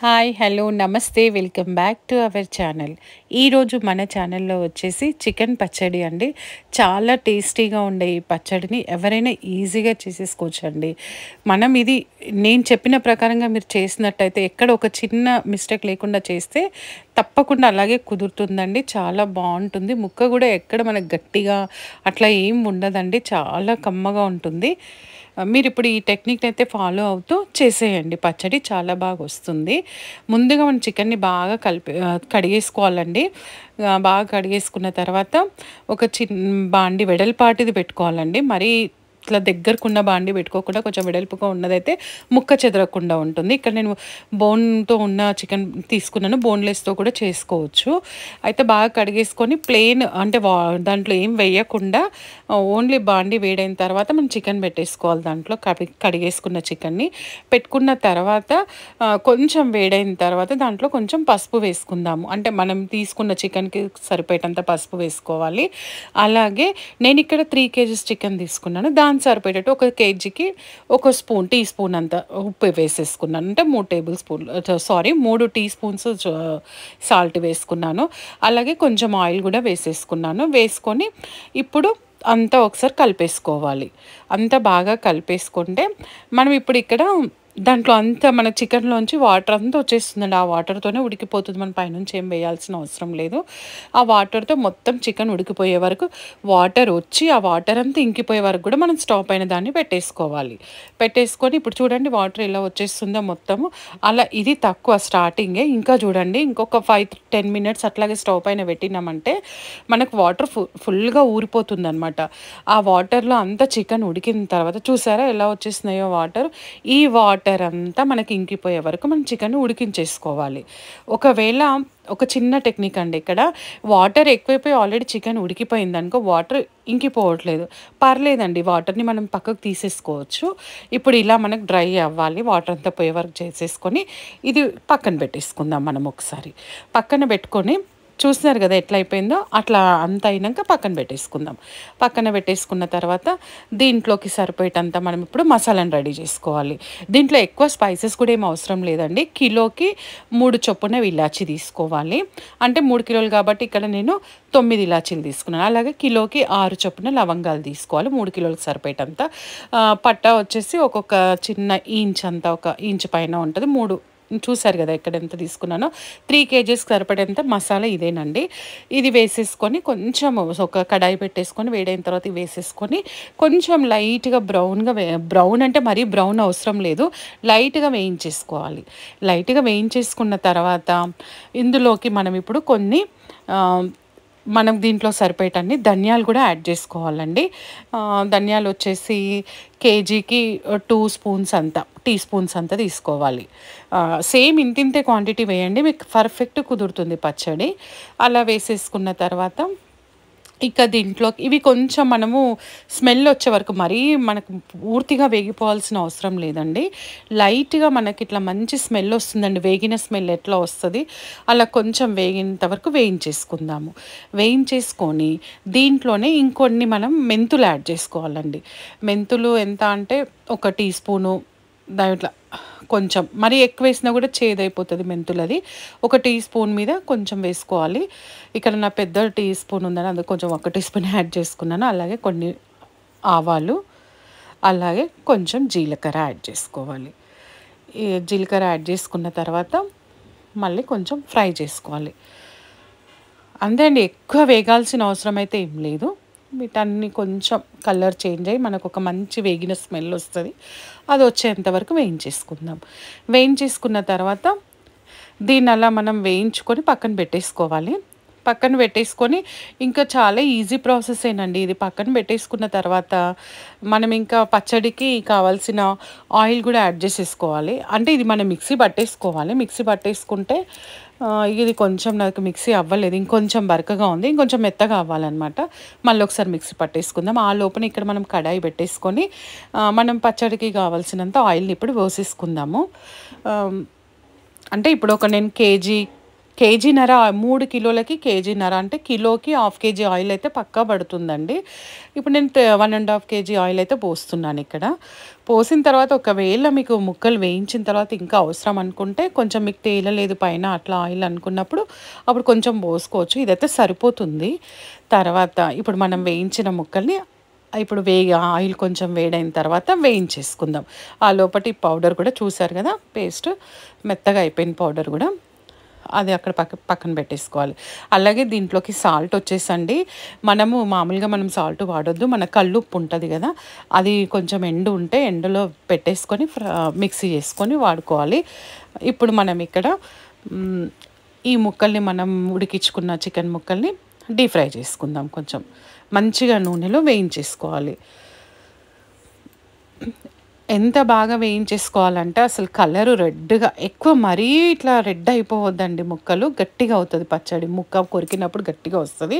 Hi hello నమస్తే welcome back to our channel. ఈరోజు మన ఛానల్లో వచ్చేసి చికెన్ పచ్చడి అండి. చాలా టేస్టీగా ఉండే ఈ పచ్చడిని ఎవరైనా ఈజీగా చేసేసుకోవచ్చండి. మనం ఇది నేను చెప్పిన ప్రకారంగా మీరు చేసినట్టయితే ఎక్కడ ఒక చిన్న మిస్టేక్ లేకుండా చేస్తే తప్పకుండా అలాగే కుదురుతుందండి. చాలా బాగుంటుంది. ముక్క కూడా ఎక్కడ మనకు గట్టిగా అట్లా ఏం ఉండదండి. చాలా కమ్మగా ఉంటుంది. మీరు ఇప్పుడు ఈ టెక్నిక్‌ని అయితే ఫాలో అవుతూ చేసేయండి. పచ్చడి చాలా బాగా వస్తుంది. ముందుగా మనం చికెన్‌ని బాగా కడిగేసుకోవాలండి. బాగా కడిగేసుకున్న తర్వాత ఒక బాండి వెడల్పాటిది పెట్టుకోవాలండి. మరీ ఇట్లా దగ్గరకున్న బాండి పెట్టుకోకుండా కొంచెం వెడల్పుగా ఉన్నదైతే ముక్క చెదరకుండా ఉంటుంది. ఇక్కడ నేను బోన్‌తో ఉన్న చికెన్ తీసుకున్నాను. బోన్‌లెస్‌తో కూడా చేసుకోవచ్చు. అయితే బాగా కడిగేసుకొని ప్లెయిన్ అంటే దాంట్లో ఏం వేయకుండా ఓన్లీ బాండి వేడైన తర్వాత మనం చికెన్ పెట్టేసుకోవాలి. దాంట్లో కడిగేసుకున్న చికెన్‌ని పెట్టుకున్న తర్వాత కొంచెం వేడైన తర్వాత దాంట్లో కొంచెం పసుపు వేసుకుందాము. అంటే మనం తీసుకున్న చికెన్‌కి సరిపోయేటంత పసుపు వేసుకోవాలి. అలాగే నేను ఇక్కడ 3 కేజీస్ చికెన్ తీసుకున్నాను. దానికి సరిపోయేటట్టు ఒక కేజీకి ఒక టీ స్పూన్ అంత ఉప్పు వేసేసుకున్నాను. అంటే 3 టీ స్పూన్స్ సాల్ట్ వేసుకున్నాను. అలాగే కొంచెం ఆయిల్ కూడా వేసేసుకున్నాను. వేసుకొని ఇప్పుడు అంతా ఒకసారి కలిపేసుకోవాలి. అంతా బాగా కలిపేసుకుంటే మనం ఇప్పుడు ఇక్కడ దాంట్లో అంతా మన చికెన్‌లోంచి వాటర్ అంతా వచ్చేస్తుందండి. ఆ వాటర్‌తోనే ఉడికిపోతుంది. మనం పైనుంచి ఏం వేయాల్సిన అవసరం లేదు. ఆ వాటర్‌తో మొత్తం చికెన్ ఉడికిపోయే వరకు వాటర్ వచ్చి ఆ వాటర్ అంతా ఇంకిపోయే వరకు కూడా మనం స్టవ్ పైన దాన్ని పెట్టేసుకోవాలి. పెట్టేసుకొని ఇప్పుడు చూడండి వాటర్ ఎలా వచ్చేస్తుందో మొత్తము. అలా ఇది తక్కువ స్టార్టింగే. ఇంకా చూడండి ఇంకొక 5-10 మినిట్స్ అట్లాగే స్టవ్ పైన పెట్టినామంటే మనకు వాటర్ ఫుల్‌గా ఊరిపోతుందనమాట. ఆ వాటర్‌లో అంతా చికెన్ ఉడికిన తర్వాత చూసారా ఎలా వచ్చేస్తున్నాయో వాటర్. ఈ వాటర్ అంతా మనకి ఇంకిపోయే వరకు మనం చికెన్ ఉడికించేసుకోవాలి. ఒకవేళ ఒక చిన్న టెక్నిక్ అండి ఇక్కడ. వాటర్ ఎక్కువైపోయి ఆల్రెడీ చికెన్ ఉడికిపోయిందనుకో వాటర్ ఇంకిపోవట్లేదు. పర్లేదండి వాటర్‌ని మనం పక్కకు తీసేసుకోవచ్చు. ఇప్పుడు ఇలా మనకు డ్రై అవ్వాలి. వాటర్ అంతా పోయే వరకు చేసేసుకొని ఇది పక్కన పెట్టేసుకుందాం మనం ఒకసారి. పక్కన పెట్టుకొని చూస్తున్నారు కదా ఎట్లా అయిపోయిందో అట్లా అంతా అయినాక పక్కన పెట్టేసుకుందాం. పక్కన పెట్టేసుకున్న తర్వాత దీంట్లోకి సరిపోయేటంత మనం ఇప్పుడు మసాలాను రెడీ చేసుకోవాలి. దీంట్లో ఎక్కువ స్పైసెస్ కూడా ఏం అవసరం లేదండి. కిలోకి 3 చొప్పున ఇలాచీ తీసుకోవాలి. అంటే 3 కిలోలు కాబట్టి ఇక్కడ నేను 9 ఇలాచీలు తీసుకున్నాను. అలాగే కిలోకి 6 చొప్పున లవంగాలు తీసుకోవాలి. 3 కిలోలకు సరిపోయేటంత. పట్టా వచ్చేసి ఒక్కొక్క చిన్న ఇంచ్ అంతా ఒక ఇంచు పైన ఉంటుంది. చూసారు కదా ఇక్కడ ఎంత తీసుకున్నానో. 3 కేజీస్కి సరిపడేంత మసాలా ఇదేనండి. ఇది వేసేసుకొని కొంచెం ఒక కడాయి పెట్టేసుకొని వేడైన తర్వాత వేసేసుకొని కొంచెం లైట్‌గా బ్రౌన్ అంటే మరీ బ్రౌన్ అవసరం లేదు. లైట్‌గా వేయించేసుకోవాలి. లైట్‌గా వేయించేసుకున్న తర్వాత ఇందులోకి మనం ఇప్పుడు కొన్ని మనం దీంట్లో సరిపోయేటన్ని ధనియాలు కూడా యాడ్ చేసుకోవాలండి. ధనియాలు వచ్చేసి కేజీకి 2 స్పూన్స్ అంతా టీ స్పూన్స్ అంతా తీసుకోవాలి. సేమ్ ఇంతింతే క్వాంటిటీ వేయండి. మీకు పర్ఫెక్ట్ కుదురుతుంది పచ్చడి. అలా వేసేసుకున్న తర్వాత ఇక దీంట్లో ఇవి కొంచెం మనము స్మెల్ వచ్చే వరకు మరీ మనకు పూర్తిగా వేగిపోవాల్సిన అవసరం లేదండి. లైట్‌గా మనకి ఇట్లా మంచి స్మెల్ వస్తుందండి. వేగిన స్మెల్ ఎట్లా వస్తది అలా కొంచెం వేగేంత వరకు వేయించేసుకుందాము. వేయించేసుకొని దీంట్లోనే ఇంకొన్ని మనం మెంతులు యాడ్ చేసుకోవాలండి. మెంతులు ఎంత అంటే ఒక టీ స్పూను దాంట్లో కొంచెం మరీ ఎక్కువ వేసినా కూడా చేదైపోతుంది మెంతులది. ఒక టీ స్పూన్ మీద కొంచెం వేసుకోవాలి. ఇక్కడ నా పెద్ద టీ స్పూన్ ఉందని అందుకు కొంచెం ఒక టీ స్పూన్ యాడ్ చేసుకున్నాను. అలాగే కొన్ని ఆవాలు, అలాగే కొంచెం జీలకర్ర యాడ్ చేసుకోవాలి. ఈ జీలకర్ర యాడ్ చేసుకున్న తర్వాత మళ్ళీ కొంచెం ఫ్రై చేసుకోవాలి. అంతే అండి. ఎక్కువ వేగాల్సిన అవసరం అయితే ఏం లేదు. వీటన్ని కొంచెం కలర్ చేంజ్ అయ్యి మనకు ఒక మంచి వేగిన స్మెల్ వస్తుంది. అది వచ్చేంత వరకు వేయించేసుకుందాం. వేయించేసుకున్న తర్వాత దీన్ని అలా మనం వేయించుకొని పక్కన పెట్టేసుకోవాలి. పక్కన పెట్టేసుకొని ఇంకా చాలా ఈజీ ప్రాసెసేనండి ఇది. పక్కన పెట్టేసుకున్న తర్వాత మనం ఇంకా పచ్చడికి కావాల్సిన ఆయిల్ కూడా యాడ్ చేసేసుకోవాలి. అంటే ఇది మనం మిక్సీ పట్టేసుకోవాలి. మిక్సీ పట్టేసుకుంటే ఇది కొంచెం నాకు మిక్సీ అవ్వలేదు. ఇంకొంచెం బరకగా ఉంది. ఇంకొంచెం మెత్తగా అవ్వాలన్నమాట. మళ్ళీ ఒకసారి మిక్సీ పట్టేసుకుందాం. ఆ లోపల ఇక్కడ మనం కడాయి పెట్టేసుకొని మనం పచ్చడికి కావాల్సినంత ఆయిల్ని ఇప్పుడు పోసేసుకుందాము. అంటే ఇప్పుడు నేను కేజీ కేజీన్నర 3 కిలోలకి కేజీన్నర అంటే కిలోకి హాఫ్ కేజీ ఆయిల్ అయితే పక్కా పడుతుందండి. ఇప్పుడు నేను 1½ కేజీ ఆయిల్ అయితే పోస్తున్నాను ఇక్కడ. పోసిన తర్వాత ఒకవేళ మీకు ముక్కలు వేయించిన తర్వాత ఇంకా అవసరం అనుకుంటే కొంచెం మీకు తేలలేదు పైన అట్లా ఆయిల్ అనుకున్నప్పుడు అప్పుడు కొంచెం పోసుకోవచ్చు. ఇదైతే సరిపోతుంది. తర్వాత ఇప్పుడు మనం వేయించిన ముక్కల్ని ఇప్పుడు ఆయిల్ కొంచెం వేడైన తర్వాత వేయించేసుకుందాం. ఆ లోపటి పౌడర్ కూడా చూసారు కదా పేస్ట్ మెత్తగా అయిపోయిన పౌడర్ కూడా అది అక్కడ పక్కన పెట్టేసుకోవాలి. అలాగే దీంట్లోకి సాల్ట్ వచ్చేసండి మామూలుగా మనం సాల్ట్ వాడొద్దు. మన కల్లుప్పు ఉంటుంది కదా, అది కొంచెం ఎండు ఉంటే ఎండలో పెట్టేసుకొని మిక్సీ చేసుకొని వాడుకోవాలి. ఇప్పుడు మనం ఇక్కడ ఈ ముక్కల్ని మనం ఉడికించుకున్న చికెన్ ముక్కల్ని డీప్ ఫ్రై చేసుకుందాం. కొంచెం మంచిగా నూనెలో వేయించేసుకోవాలి. ఎంత బాగా వేయించేసుకోవాలంటే అసలు కలరు రెడ్‌గా ఎక్కువ మరీ ఇట్లా రెడ్ అయిపోవద్దండి ముక్కలు. గట్టిగా అవుతది పచ్చడి. ముక్క కొరికినప్పుడు గట్టిగా వస్తది.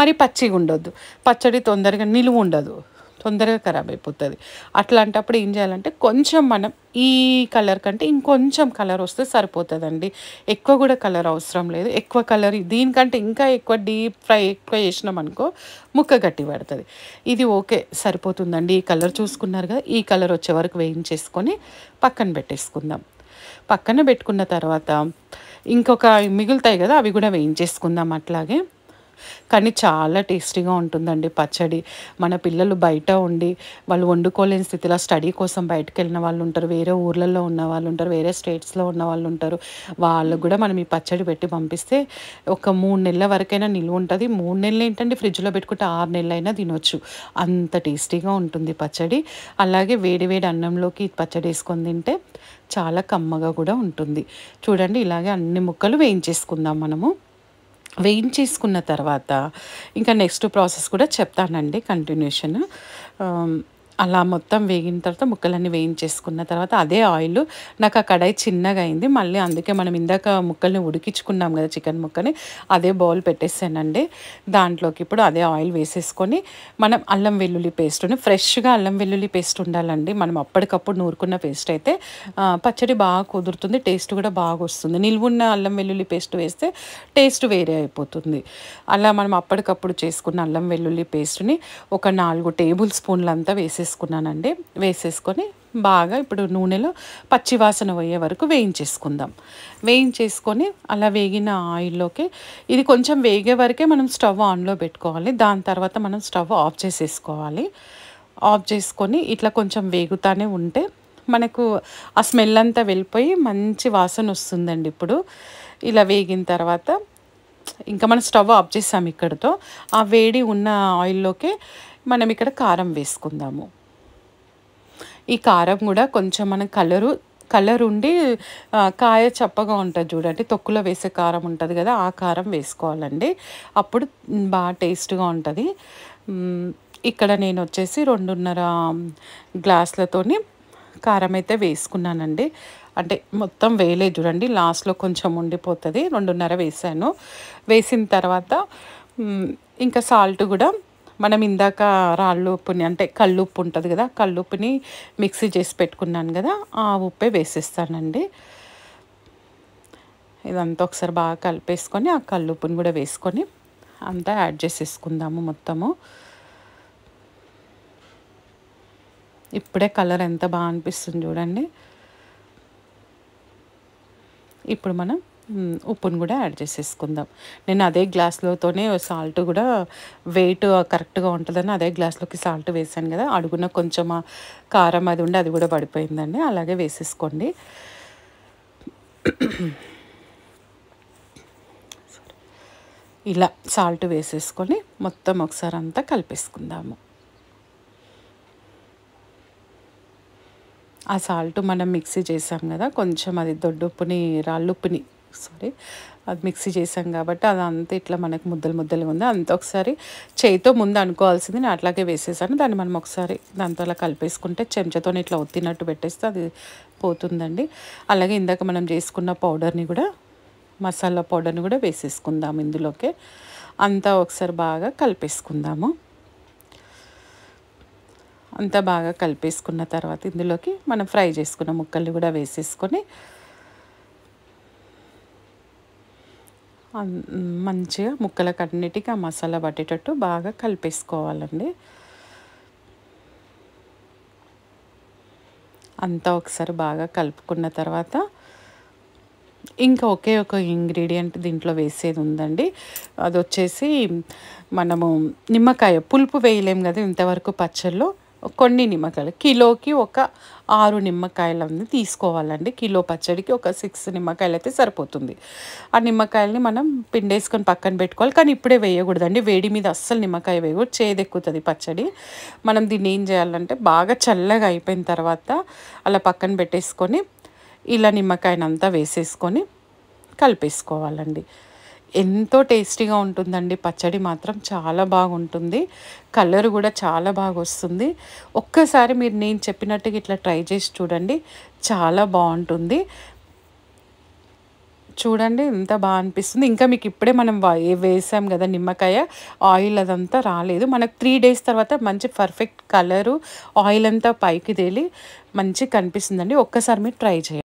మరి పచ్చిగా ఉండొద్దు. పచ్చడి తొందరగా నిలువుండదు. తొందరగా ఖరాబ్ అయిపోతది. అట్లాంటప్పుడు ఏం చేయాలంటే కొంచెం మనం ఈ కలర్ కంటే ఇంకొంచెం కలర్ వస్తే సరిపోతదండి. ఎక్కువ కూడా కలర్ అవసరం లేదు. ఎక్కువ కలర్ దీనికంటే ఇంకా ఎక్కువ డీప్ ఫ్రై ఎక్కువ చేసినామనుకో ముక్క గట్టి పడతది. ఇది ఓకే సరిపోతుందండి. ఈ కలర్ చూసుకున్నారు కదా, ఈ కలర్ వచ్చే వరకు వేయించేసుకొని పక్కన పెట్టేసుకుందాం. పక్కన పెట్టుకున్న తర్వాత ఇంకొక మిగులుతాయి కదా, అవి కూడా వేయించేసుకుందాం అట్లాగే. కానీ చాలా టేస్టీగా ఉంటుందండి పచ్చడి. మన పిల్లలు బయట ఉండి వాళ్ళు వండుకోలేని స్థితిలో స్టడీ కోసం బయటకెళ్ళిన వాళ్ళు ఉంటారు. వేరే ఊర్లలో ఉన్న వాళ్ళు ఉంటారు. వేరే స్టేట్స్‌లో ఉన్న వాళ్ళు ఉంటారు. వాళ్ళకి కూడా మనం ఈ పచ్చడి పెట్టి పంపిస్తే ఒక 3 నెలల వరకైనా నిలువ ఉంటది. 3 నెలలు ఏంటండి, ఫ్రిడ్జ్‌లో పెట్టుకుంటే 6 నెలలైనా తినొచ్చు. అంత టేస్టీగా ఉంటుంది పచ్చడి. అలాగే వేడి వేడి అన్నంలోకి పచ్చడి వేసుకొని తింటే చాలా కమ్మగా కూడా ఉంటుంది. చూడండి ఇలాగే అన్ని ముక్కలు వేయించేసుకుందాం మనము. వేయించేసుకున్న తర్వాత ఇంకా నెక్స్ట్ ప్రాసెస్ కూడా చెప్తానండి కంటిన్యూషన్. అలా మొత్తం వేగిన తర్వాత ముక్కలన్నీ వేయించేసుకున్న తర్వాత అదే ఆయిల్ నాకు ఆ కడాయి చిన్నగా అయింది. మళ్ళీ అందుకే మనం ఇందాక ముక్కల్ని ఉడికించుకున్నాం కదా చికెన్ ముక్కని, అదే బౌల్ పెట్టేసానండి. దాంట్లోకి ఇప్పుడు అదే ఆయిల్ వేసేసుకొని మనం అల్లం వెల్లుల్లి పేస్ట్ని ఫ్రెష్‌గా అల్లం వెల్లుల్లి పేస్ట్ ఉండాలండి. మనం అప్పటికప్పుడు నూరుకున్న పేస్ట్ అయితే పచ్చడి బాగా కుదురుతుంది. టేస్ట్ కూడా బాగా వస్తుంది. నిల్వున్న అల్లం వెల్లుల్లి పేస్ట్ వేస్తే టేస్ట్ వేరే అయిపోతుంది. అలా మనం అప్పటికప్పుడు చేసుకున్న అల్లం వెల్లుల్లి పేస్ట్‌ని ఒక 4 టేబుల్ స్పూన్లంతా వేసేసుకున్నానండి. వేసేసుకొని బాగా ఇప్పుడు నూనెలో పచ్చి వాసన పోయే వరకు వేయించేసుకుందాం. వేయించేసుకొని అలా వేగిన ఆయిల్లోకి ఇది కొంచెం వేగే వరకే మనం స్టవ్ ఆన్‌లో పెట్టుకోవాలి. దాని తర్వాత మనం స్టవ్ ఆఫ్ చేసేసుకోవాలి. ఆఫ్ చేసుకొని ఇట్లా కొంచెం వేగుతానే ఉంటే మనకు ఆ స్మెల్ అంతా వెళ్ళిపోయి మంచి వాసన వస్తుందండి. ఇప్పుడు ఇలా వేగిన తర్వాత ఇంకా మనం స్టవ్ ఆఫ్ చేసాం ఇక్కడితో. ఆ వేడి ఉన్న ఆయిల్లోకే మనం ఇక్కడ కారం వేసుకుందాము. ఈ కారం కూడా కొంచెం మన కలర్ ఉండి కాయ చప్పగా ఉంటుంది చూడండి, తొక్కులో వేసే కారం ఉంటుంది కదా, ఆ కారం వేసుకోవాలండి. అప్పుడు బాగా టేస్ట్గా ఉంటుంది. ఇక్కడ నేను వచ్చేసి 2½ గ్లాసులతోని కారం అయితే వేసుకున్నానండి. అంటే మొత్తం వేయలేదు చూడండి, లాస్ట్‌లో కొంచెం ఉండిపోతది. 2½ వేసాను. వేసిన తర్వాత ఇంకా సాల్ట్ కూడా మనం ఇందాక రాళ్ళు ఉప్పుని అంటే కల్లుప్పు ఉంటుంది కదా, కల్లుప్పుని మిక్సీ చేసి పెట్టుకున్నాను కదా, ఆ ఉప్పే వేసేస్తానండి. ఇదంతా ఒకసారి బాగా కలిపేసుకొని ఆ కల్లుప్పుని కూడా వేసుకొని అంతా యాడ్ చేసేసుకుందాము మొత్తము. ఇప్పుడే కలర్ ఎంత బాగా అనిపిస్తుంది చూడండి. ఇప్పుడు మనం ఉప్పును కూడా యాడ్ చేసేసుకుందాం. నేను అదే గ్లాస్‌లోతోనే సాల్ట్ కూడా వెయిట్ కరెక్ట్‌గా ఉంటుందని అదే గ్లాస్‌లోకి సాల్ట్ వేసాను కదా, అడుగున కొంచెం కారం అది ఉండి అది కూడా పడిపోయిందండి. అలాగే వేసేసుకోండి. ఇలా సాల్ట్ వేసేసుకొని మొత్తం ఒకసారి అంతా కలిపేసుకుందాము. ఆ సాల్ట్ మనం మిక్సీ చేసాం కదా, కొంచెం అది దొడ్డుప్పుని రాళ్ళుప్పుని అది మిక్సీ చేసాం కాబట్టి అదంతా ఇట్లా మనకు ముద్దలు ముద్దలుగా ఉంది. అంతా ఒకసారి చేయితో ముందు అనుకోవాల్సింది నేను అట్లాగే వేసేసాను. దాన్ని మనం ఒకసారి దాంతో అలా కలిపేసుకుంటే చెంచాతో ఇట్లా ఒత్తినట్టు పెట్టేస్తే అది పోతుందండి. అలాగే ఇందాక మనం చేసుకున్న పౌడర్ని కూడా మసాలా పౌడర్ని కూడా వేసేసుకుందాము ఇందులోకే. అంతా ఒకసారి బాగా కలిపేసుకుందాము. అంతా బాగా కలిపేసుకున్న తర్వాత ఇందులోకి మనం ఫ్రై చేసుకున్న ముక్కల్ని కూడా వేసేసుకొని మంచిగా ముక్కలకన్నిటికి ఆ మసాలా పట్టేటట్టు బాగా కలిపేసుకోవాలండి. అంతా ఒకసారి బాగా కలుపుకున్న తర్వాత ఇంకా ఒకే ఒక ఇంగ్రీడియంట్ దీంట్లో వేసేది ఉందండి. అదొచ్చేసి మనము నిమ్మకాయ పులుపు వేయలేం కదా ఇంతవరకు పచ్చడిలో. కొన్ని నిమ్మకాయలు కిలోకి ఒక 6 నిమ్మకాయలన్నీ తీసుకోవాలండి. కిలో పచ్చడికి ఒక 6 నిమ్మకాయలైతే సరిపోతుంది. ఆ నిమ్మకాయలని మనం పిండేసుకొని పక్కన పెట్టుకోవాలి. కానీ ఇప్పుడే వేయకూడదండి. వేడి మీద అస్సలు నిమ్మకాయ వేయకూడదు. చేదెక్కుతది పచ్చడి. మనం దీన్ని ఏం చేయాలంటే బాగా చల్లగా అయిపోయిన తర్వాత అలా పక్కన పెట్టేసుకొని ఇలా నిమ్మకాయనంతా వేసేసుకొని కలిపేసుకోవాలండి. ఎంతో టేస్టీగా ఉంటుందండి పచ్చడి మాత్రం చాలా బాగుంటుంది. కలర్ కూడా చాలా బాగొస్తుంది. ఒక్కసారి మీరు నేను చెప్పినట్టుగా ఇట్లా ట్రై చేసి చూడండి. చాలా బావుంటుంది. చూడండి ఎంత అనిపిస్తుంది. ఇంకా మీకు ఇప్పుడే మనం వేసాం కదా నిమ్మకాయ, ఆయిల్ అదంతా రాలేదు. మనకు 3 డేస్ తర్వాత మంచి పర్ఫెక్ట్ కలరు, ఆయిల్ అంతా పైకి తేలి మంచిగా కనిపిస్తుందండి. ఒక్కసారి మీరు ట్రై చేయండి.